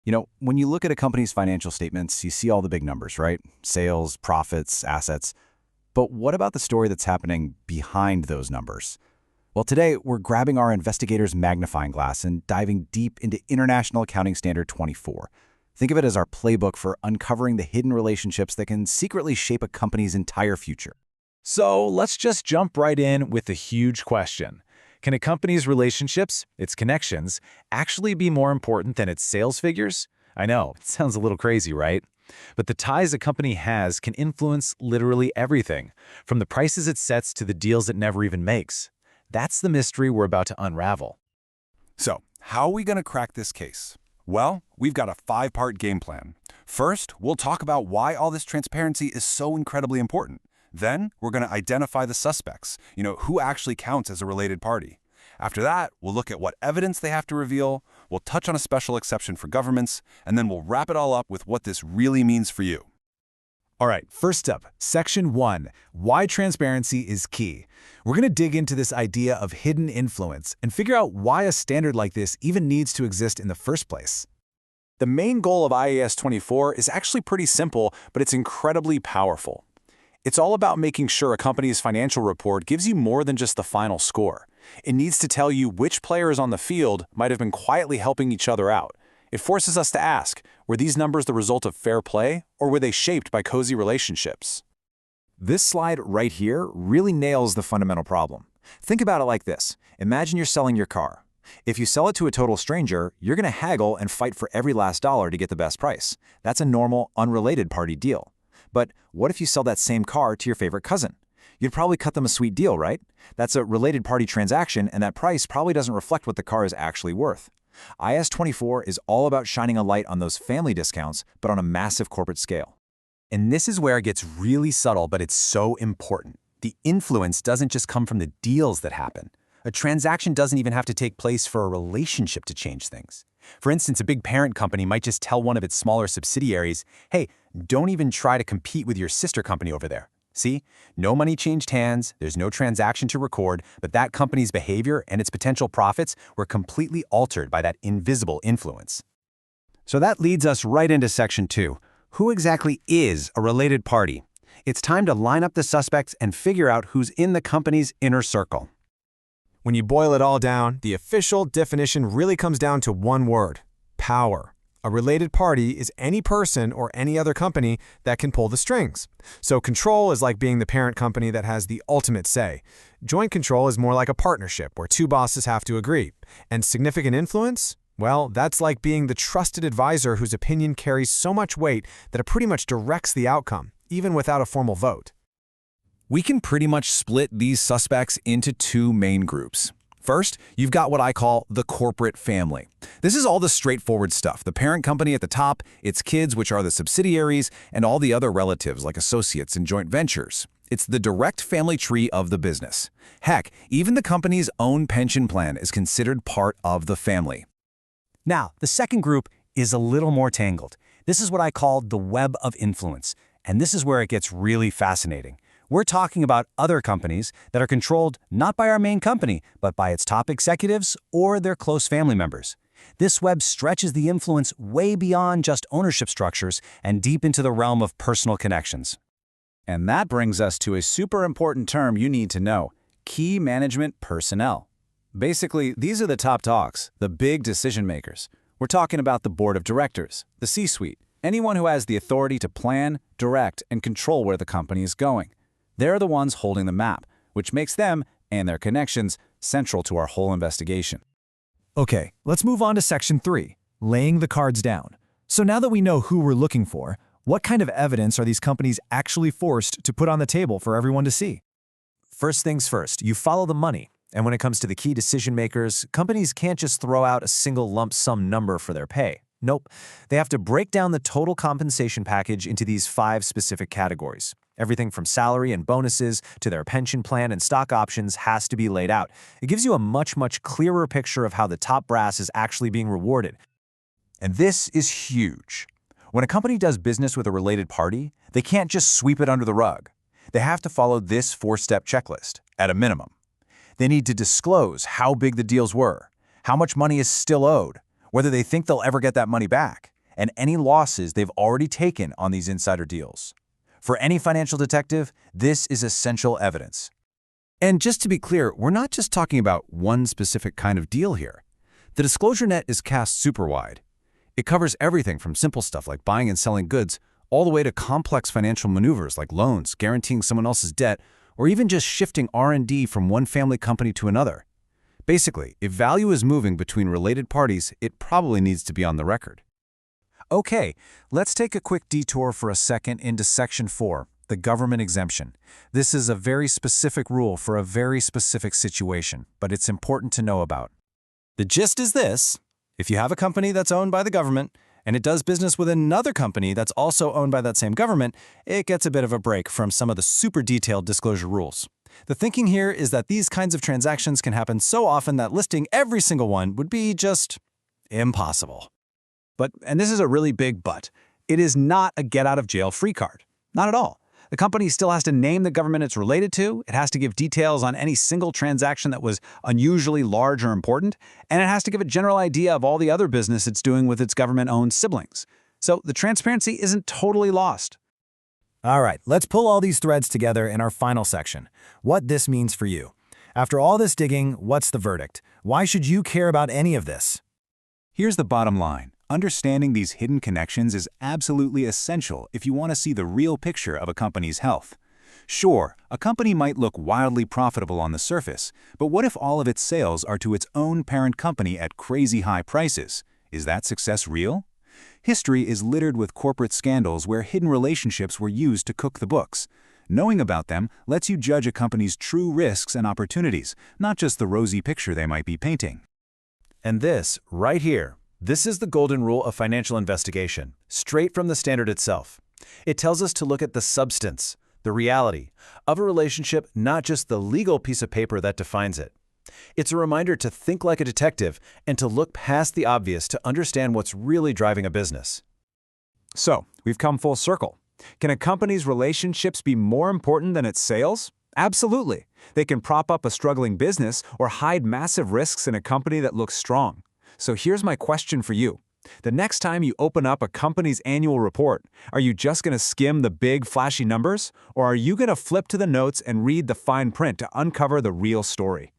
When you look at a company's financial statements, you see all the big numbers, right? Sales, profits, assets. But what about the story that's happening behind those numbers? Well, today we're grabbing our investigator's magnifying glass and diving deep into International Accounting Standard 24. Think of it as our playbook for uncovering the hidden relationships that can secretly shape a company's entire future. So let's just jump right in with the huge question. Can a company's relationships, its connections, actually be more important than its sales figures? I know, it sounds a little crazy, right? But the ties a company has can influence literally everything, from the prices it sets to the deals it never even makes. That's the mystery we're about to unravel. So, how are we going to crack this case? Well, we've got a 5-part game plan. First, we'll talk about why all this transparency is so incredibly important. Then, we're going to identify the suspects, who actually counts as a related party. After that, we'll look at what evidence they have to reveal, we'll touch on a special exception for governments, and then we'll wrap it all up with what this really means for you. All right, first up, Section 1, Why Transparency is Key. We're going to dig into this idea of hidden influence and figure out why a standard like this even needs to exist in the first place. The main goal of IAS 24 is actually pretty simple, but it's incredibly powerful. It's all about making sure a company's financial report gives you more than just the final score. It needs to tell you which players on the field might have been quietly helping each other out. It forces us to ask, were these numbers the result of fair play, or were they shaped by cozy relationships? This slide right here really nails the fundamental problem. Think about it like this. Imagine you're selling your car. If you sell it to a total stranger, you're going to haggle and fight for every last dollar to get the best price. That's a normal, unrelated party deal. But what if you sell that same car to your favorite cousin? You'd probably cut them a sweet deal, right? That's a related party transaction, and that price probably doesn't reflect what the car is actually worth. IAS 24 is all about shining a light on those family discounts, but on a massive corporate scale. And this is where it gets really subtle, but it's so important. The influence doesn't just come from the deals that happen. A transaction doesn't even have to take place for a relationship to change things. For instance, a big parent company might just tell one of its smaller subsidiaries, hey, don't even try to compete with your sister company over there. See, no money changed hands, there's no transaction to record, but that company's behavior and its potential profits were completely altered by that invisible influence. So that leads us right into Section 2. Who exactly is a related party? It's time to line up the suspects and figure out who's in the company's inner circle. When you boil it all down, the official definition really comes down to one word: power. A related party is any person or any other company that can pull the strings. So control is like being the parent company that has the ultimate say. Joint control is more like a partnership where two bosses have to agree. And significant influence? Well, that's like being the trusted advisor whose opinion carries so much weight that it pretty much directs the outcome, even without a formal vote. We can pretty much split these suspects into two main groups. First, you've got what I call the corporate family. This is all the straightforward stuff: the parent company at the top, its kids, which are the subsidiaries, and all the other relatives like associates and joint ventures. It's the direct family tree of the business. Heck, even the company's own pension plan is considered part of the family. Now, the second group is a little more tangled. This is what I call the web of influence, and this is where it gets really fascinating. We're talking about other companies that are controlled not by our main company, but by its top executives or their close family members. This web stretches the influence way beyond just ownership structures and deep into the realm of personal connections. And that brings us to a super important term you need to know: key management personnel. Basically, these are the top dogs, the big decision makers. We're talking about the board of directors, the C-suite, anyone who has the authority to plan, direct, and control where the company is going. They're the ones holding the map, which makes them and their connections central to our whole investigation. Okay, let's move on to Section 3, laying the cards down. So now that we know who we're looking for, what kind of evidence are these companies actually forced to put on the table for everyone to see? First things first, you follow the money. And when it comes to the key decision makers, companies can't just throw out a single lump sum number for their pay. Nope. They have to break down the total compensation package into these 5 specific categories. Everything from salary and bonuses to their pension plan and stock options has to be laid out. It gives you a much clearer picture of how the top brass is actually being rewarded. And this is huge. When a company does business with a related party, they can't just sweep it under the rug. They have to follow this 4-step checklist, at a minimum. They need to disclose how big the deals were, how much money is still owed, whether they think they'll ever get that money back. and any losses they've already taken on these insider deals. For any financial detective, this is essential evidence. And just to be clear, we're not just talking about one specific kind of deal here. The disclosure net is cast super wide. It covers everything from simple stuff like buying and selling goods all the way to complex financial maneuvers like loans, guaranteeing someone else's debt, or even just shifting R&D from one family company to another. Basically, if value is moving between related parties, it probably needs to be on the record. Okay, let's take a quick detour for a second into Section 4, the government exemption. This is a very specific rule for a very specific situation, but it's important to know about. The gist is this: if you have a company that's owned by the government, and it does business with another company that's also owned by that same government, it gets a bit of a break from some of the super detailed disclosure rules. The thinking here is that these kinds of transactions can happen so often that listing every single one would be just impossible. But, and this is a really big but, it is not a get-out-of-jail-free card. Not at all. The company still has to name the government it's related to, it has to give details on any single transaction that was unusually large or important, and it has to give a general idea of all the other business it's doing with its government-owned siblings. So the transparency isn't totally lost. All right, let's pull all these threads together in our final section. What this means for you. After all this digging, what's the verdict? Why should you care about any of this? Here's the bottom line. Understanding these hidden connections is absolutely essential if you want to see the real picture of a company's health. Sure, a company might look wildly profitable on the surface, but what if all of its sales are to its own parent company at crazy high prices? Is that success real? History is littered with corporate scandals where hidden relationships were used to cook the books. Knowing about them lets you judge a company's true risks and opportunities, not just the rosy picture they might be painting. And this, right here, this is the golden rule of financial investigation, straight from the standard itself. It tells us to look at the substance, the reality, of a relationship, not just the legal piece of paper that defines it. It's a reminder to think like a detective and to look past the obvious to understand what's really driving a business. So, we've come full circle. Can a company's relationships be more important than its sales? Absolutely. They can prop up a struggling business or hide massive risks in a company that looks strong. So here's my question for you. The next time you open up a company's annual report, are you just going to skim the big, flashy numbers? Or are you going to flip to the notes and read the fine print to uncover the real story?